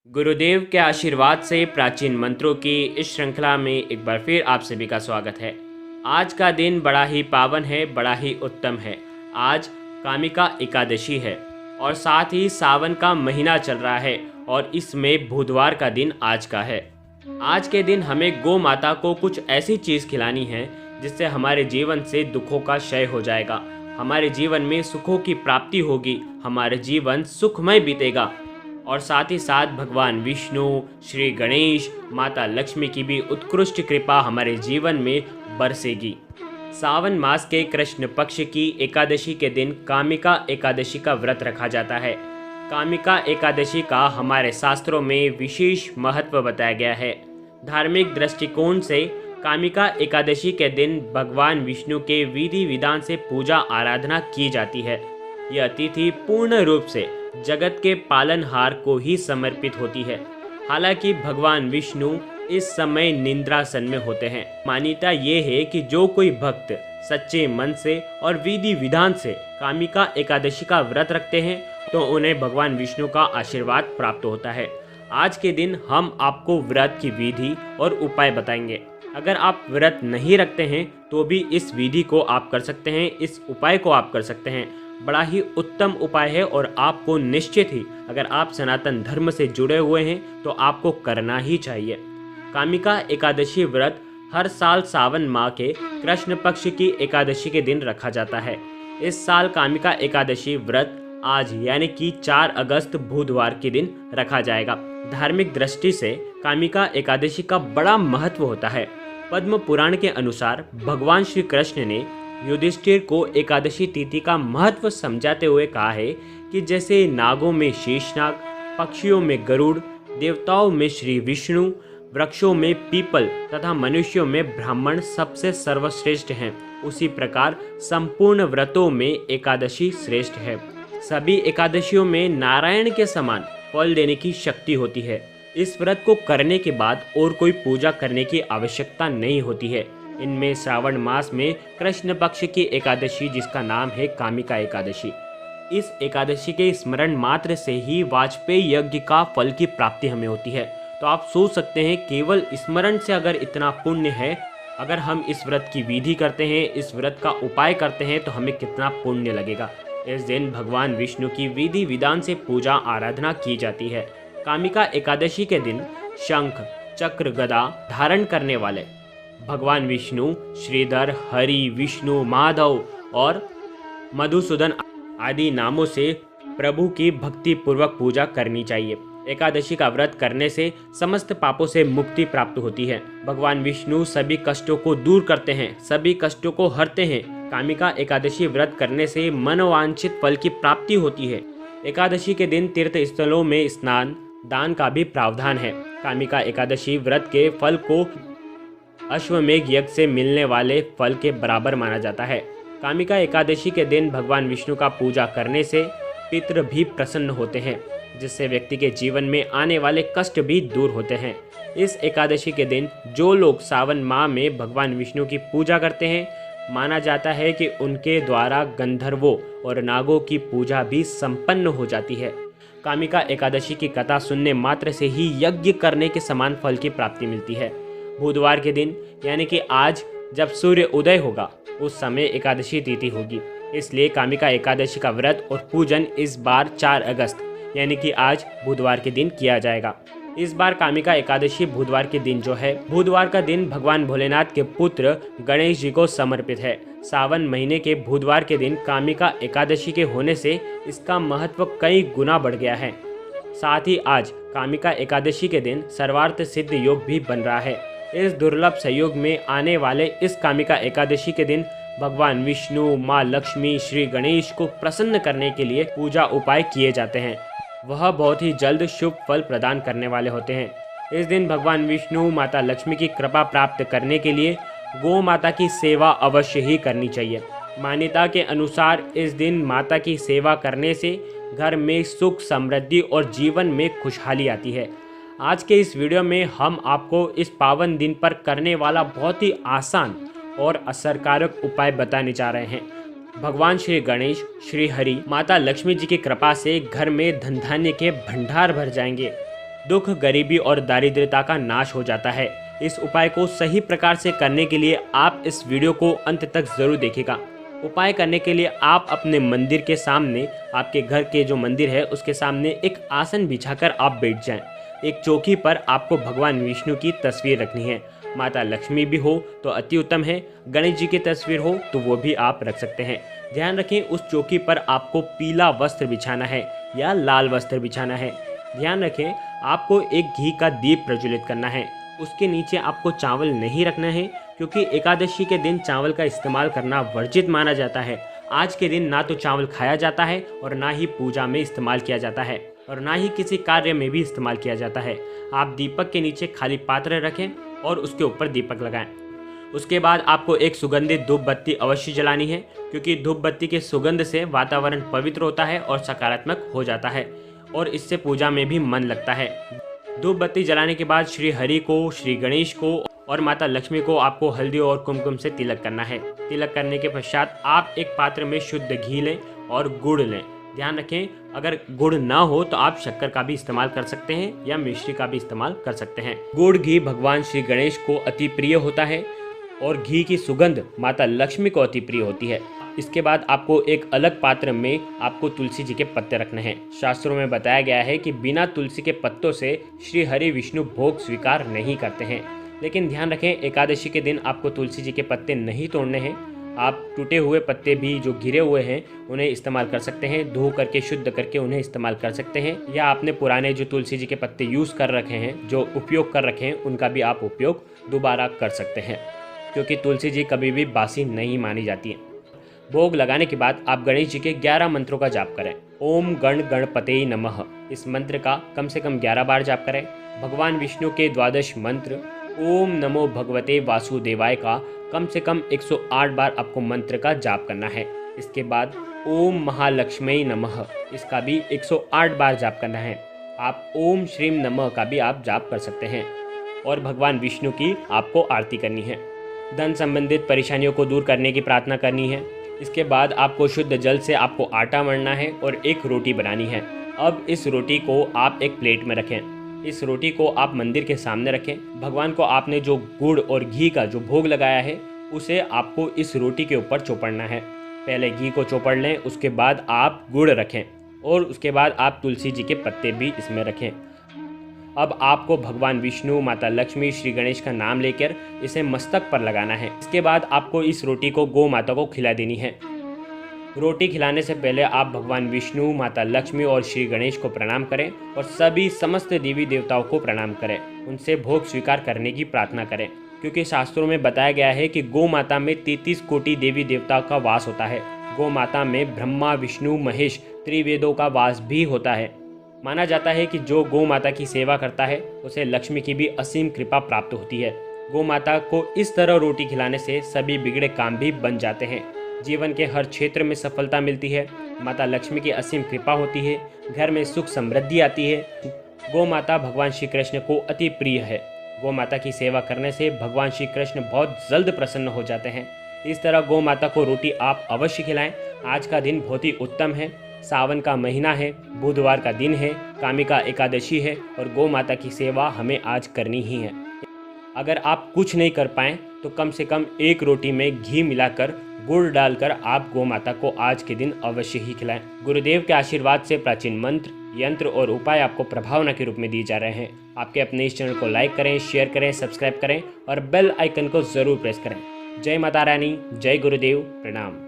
गुरुदेव के आशीर्वाद से प्राचीन मंत्रों की इस श्रृंखला में एक बार फिर आप सभी का स्वागत है। आज का दिन बड़ा ही पावन है, बड़ा ही उत्तम है। आज कामिका एकादशी है और साथ ही सावन का महीना चल रहा है और इसमें बुधवार का दिन आज का है। आज के दिन हमें गौ माता को कुछ ऐसी चीज़ खिलानी है जिससे हमारे जीवन से दुखों का क्षय हो जाएगा, हमारे जीवन में सुखों की प्राप्ति होगी, हमारे जीवन सुखमय बीतेगा और साथ ही साथ भगवान विष्णु, श्री गणेश, माता लक्ष्मी की भी उत्कृष्ट कृपा हमारे जीवन में बरसेगी। सावन मास के कृष्ण पक्ष की एकादशी के दिन कामिका एकादशी का व्रत रखा जाता है। कामिका एकादशी का हमारे शास्त्रों में विशेष महत्व बताया गया है। धार्मिक दृष्टिकोण से कामिका एकादशी के दिन भगवान विष्णु के विधि विधान से पूजा आराधना की जाती है। यह तिथि पूर्ण रूप से जगत के पालनहार को ही समर्पित होती है। हालांकि भगवान विष्णु इस समय निद्रासन में होते हैं। मान्यता ये है कि जो कोई भक्त सच्चे मन से और विधि विधान से कामिका एकादशी का व्रत रखते हैं तो उन्हें भगवान विष्णु का आशीर्वाद प्राप्त होता है। आज के दिन हम आपको व्रत की विधि और उपाय बताएंगे। अगर आप व्रत नहीं रखते हैं तो भी इस विधि को आप कर सकते हैं, इस उपाय को आप कर सकते हैं। बड़ा ही उत्तम उपाय है और आपको निश्चित ही, अगर आप सनातन धर्म से जुड़े हुए हैं तो आपको करना ही चाहिए। कामिका एकादशी व्रत हर साल सावन माह के कृष्ण पक्ष की एकादशी के दिन रखा जाता है। इस साल कामिका एकादशी व्रत आज यानी कि 4 अगस्त बुधवार के दिन रखा जाएगा। धार्मिक दृष्टि से कामिका एकादशी का बड़ा महत्व होता है। पद्म पुराण के अनुसार भगवान श्री कृष्ण ने युधिष्ठिर को एकादशी तिथि का महत्व समझाते हुए कहा है कि जैसे नागों में शेषनाग, पक्षियों में गरुड़, देवताओं में श्री विष्णु, वृक्षों में पीपल तथा मनुष्यों में ब्राह्मण सबसे सर्वश्रेष्ठ हैं, उसी प्रकार संपूर्ण व्रतों में एकादशी श्रेष्ठ है। सभी एकादशियों में नारायण के समान फल देने की शक्ति होती है। इस व्रत को करने के बाद और कोई पूजा करने की आवश्यकता नहीं होती है। इनमें श्रावण मास में कृष्ण पक्ष की एकादशी जिसका नाम है कामिका एकादशी, इस एकादशी के स्मरण मात्र से ही वाजपेयी यज्ञ का फल की प्राप्ति हमें होती है। तो आप सोच सकते हैं केवल स्मरण से अगर इतना पुण्य है, अगर हम इस व्रत की विधि करते हैं, इस व्रत का उपाय करते हैं तो हमें कितना पुण्य लगेगा। इस दिन भगवान विष्णु की विधि विधान से पूजा आराधना की जाती है। कामिका एकादशी के दिन शंख, चक्र, गदा धारण करने वाले भगवान विष्णु, श्रीधर, हरि, विष्णु, माधव और मधुसूदन आदि नामों से प्रभु की भक्ति पूर्वक पूजा करनी चाहिए। एकादशी का व्रत करने से समस्त पापों से मुक्ति प्राप्त होती है। भगवान विष्णु सभी कष्टों को दूर करते हैं, सभी कष्टों को हरते हैं। कामिका एकादशी व्रत करने से मनोवांछित फल की प्राप्ति होती है। एकादशी के दिन तीर्थ स्थलों में स्नान दान का भी प्रावधान है। कामिका एकादशी व्रत के फल को अश्वमेघ यज्ञ से मिलने वाले फल के बराबर माना जाता है। कामिका एकादशी के दिन भगवान विष्णु का पूजा करने से पितृ भी प्रसन्न होते हैं, जिससे व्यक्ति के जीवन में आने वाले कष्ट भी दूर होते हैं। इस एकादशी के दिन जो लोग सावन माह में भगवान विष्णु की पूजा करते हैं, माना जाता है कि उनके द्वारा गंधर्वों और नागों की पूजा भी संपन्न हो जाती है। कामिका एकादशी की कथा सुनने मात्र से ही यज्ञ करने के समान फल की प्राप्ति मिलती है। बुधवार के दिन यानी कि आज जब सूर्य उदय होगा उस समय एकादशी तिथि होगी, इसलिए कामिका एकादशी का व्रत और पूजन इस बार 4 अगस्त यानी कि आज बुधवार के दिन किया जाएगा। इस बार कामिका एकादशी बुधवार के दिन जो है, बुधवार का दिन भगवान भोलेनाथ के पुत्र गणेश जी को समर्पित है। सावन महीने के बुधवार के दिन कामिका एकादशी के होने से इसका महत्व कई गुना बढ़ गया है। साथ ही आज कामिका एकादशी के दिन सर्वार्थ सिद्ध योग भी बन रहा है। इस दुर्लभ संयोग में आने वाले इस कामिका एकादशी के दिन भगवान विष्णु, माँ लक्ष्मी, श्री गणेश को प्रसन्न करने के लिए पूजा उपाय किए जाते हैं। वह बहुत ही जल्द शुभ फल प्रदान करने वाले होते हैं। इस दिन भगवान विष्णु, माता लक्ष्मी की कृपा प्राप्त करने के लिए गौ माता की सेवा अवश्य ही करनी चाहिए। मान्यता के अनुसार इस दिन माता की सेवा करने से घर में सुख, समृद्धि और जीवन में खुशहाली आती है। आज के इस वीडियो में हम आपको इस पावन दिन पर करने वाला बहुत ही आसान और असरकारक उपाय बताने जा रहे हैं। भगवान श्री गणेश, श्री हरि, माता लक्ष्मी जी की कृपा से घर में धन धान्य के भंडार भर जाएंगे। दुख, गरीबी और दारिद्र्यता का नाश हो जाता है। इस उपाय को सही प्रकार से करने के लिए आप इस वीडियो को अंत तक ज़रूर देखिएगा। उपाय करने के लिए आप अपने मंदिर के सामने, आपके घर के जो मंदिर है उसके सामने एक आसन बिछाकर आप बैठ जाएं। एक चौकी पर आपको भगवान विष्णु की तस्वीर रखनी है। माता लक्ष्मी भी हो तो अति उत्तम है, गणेश जी की तस्वीर हो तो वो भी आप रख सकते हैं। ध्यान रखें, उस चौकी पर आपको पीला वस्त्र बिछाना है या लाल वस्त्र बिछाना है। ध्यान रखें, आपको एक घी का दीप प्रज्वलित करना है। उसके नीचे आपको चावल नहीं रखना है, क्योंकि एकादशी के दिन चावल का इस्तेमाल करना वर्जित माना जाता है। आज के दिन ना तो चावल खाया जाता है और ना ही पूजा में इस्तेमाल किया जाता है और ना ही किसी कार्य में भी इस्तेमाल किया जाता है। आप दीपक के नीचे खाली पात्र रखें और उसके ऊपर दीपक लगाएं। उसके बाद आपको एक सुगंधित धूप बत्ती अवश्य जलानी है, क्योंकि धूप बत्ती के सुगंध से वातावरण पवित्र होता है और सकारात्मक हो जाता है और इससे पूजा में भी मन लगता है। धूप बत्ती जलाने के बाद श्री हरि को, श्री गणेश को और माता लक्ष्मी को आपको हल्दी और कुमकुम से तिलक करना है। तिलक करने के पश्चात आप एक पात्र में शुद्ध घी लें और गुड़ लें। ध्यान रखें, अगर गुड़ ना हो तो आप शक्कर का भी इस्तेमाल कर सकते हैं या मिश्री का भी इस्तेमाल कर सकते हैं। गुड़ घी भगवान श्री गणेश को अति प्रिय होता है और घी की सुगंध माता लक्ष्मी को अति प्रिय होती है। इसके बाद आपको एक अलग पात्र में आपको तुलसी जी के पत्ते रखने हैं। शास्त्रों में बताया गया है कि बिना तुलसी के पत्तों से श्री हरि विष्णु भोग स्वीकार नहीं करते हैं। लेकिन ध्यान रखें, एकादशी के दिन आपको तुलसी जी के पत्ते नहीं तोड़ने हैं। आप टूटे हुए पत्ते भी जो गिरे हुए हैं उन्हें इस्तेमाल कर सकते हैं, धो करके शुद्ध करके उन्हें इस्तेमाल कर सकते हैं, या आपने पुराने जो तुलसी जी के पत्ते यूज़ कर रखे हैं, जो उपयोग कर रखे हैं, उनका भी आप उपयोग दोबारा कर सकते हैं, क्योंकि तुलसी जी कभी भी बासी नहीं मानी जाती है। भोग लगाने के बाद आप गणेश जी के 11 मंत्रों का जाप करें। ओम गण गणपते नमः, इस मंत्र का कम से कम 11 बार जाप करें। भगवान विष्णु के 12 मंत्र ओम नमो भगवते वासुदेवाय का कम से कम 108 बार आपको मंत्र का जाप करना है। इसके बाद ओम महालक्ष्मी नमः, इसका भी 108 बार जाप करना है। आप ओम श्रीम नमः का भी आप जाप कर सकते हैं और भगवान विष्णु की आपको आरती करनी है। धन संबंधित परेशानियों को दूर करने की प्रार्थना करनी है। इसके बाद आपको शुद्ध जल से आपको आटा मढ़ना है और एक रोटी बनानी है। अब इस रोटी को आप एक प्लेट में रखें। इस रोटी को आप मंदिर के सामने रखें। भगवान को आपने जो गुड़ और घी का जो भोग लगाया है उसे आपको इस रोटी के ऊपर चौपड़ना है। पहले घी को चौपड़ लें, उसके बाद आप गुड़ रखें और उसके बाद आप तुलसी जी के पत्ते भी इसमें रखें। अब आपको भगवान विष्णु, माता लक्ष्मी, श्री गणेश का नाम लेकर इसे मस्तक पर लगाना है। इसके बाद आपको इस रोटी को गौ माता को खिला देनी है। रोटी खिलाने से पहले आप भगवान विष्णु, माता लक्ष्मी और श्री गणेश को प्रणाम करें और सभी समस्त देवी देवताओं को प्रणाम करें। उनसे भोग स्वीकार करने की प्रार्थना करें, क्योंकि शास्त्रों में बताया गया है कि गौ माता में 33 कोटि देवी देवताओं का वास होता है। गौ माता में ब्रह्मा, विष्णु, महेश त्रिवेदों का वास भी होता है। माना जाता है कि जो गौ माता की सेवा करता है उसे लक्ष्मी की भी असीम कृपा प्राप्त होती है। गौ माता को इस तरह रोटी खिलाने से सभी बिगड़े काम भी बन जाते हैं। जीवन के हर क्षेत्र में सफलता मिलती है। माता लक्ष्मी की असीम कृपा होती है। घर में सुख समृद्धि आती है। गौ माता भगवान श्री कृष्ण को अति प्रिय है। गौ माता की सेवा करने से भगवान श्री कृष्ण बहुत जल्द प्रसन्न हो जाते हैं। इस तरह गौ माता को रोटी आप अवश्य खिलाएं। आज का दिन बहुत ही उत्तम है। सावन का महीना है, बुधवार का दिन है, कामिका एकादशी है और गौ माता की सेवा हमें आज करनी ही है। अगर आप कुछ नहीं कर पाएँ तो कम से कम एक रोटी में घी मिलाकर, गुड़ डालकर आप गौ माता को आज के दिन अवश्य ही खिलाएं। गुरुदेव के आशीर्वाद से प्राचीन मंत्र, यंत्र और उपाय आपको प्रभावना के रूप में दिए जा रहे हैं। आपके अपने इस चैनल को लाइक करें, शेयर करें, सब्सक्राइब करें और बेल आइकन को जरूर प्रेस करें। जय माता रानी, जय गुरुदेव, प्रणाम।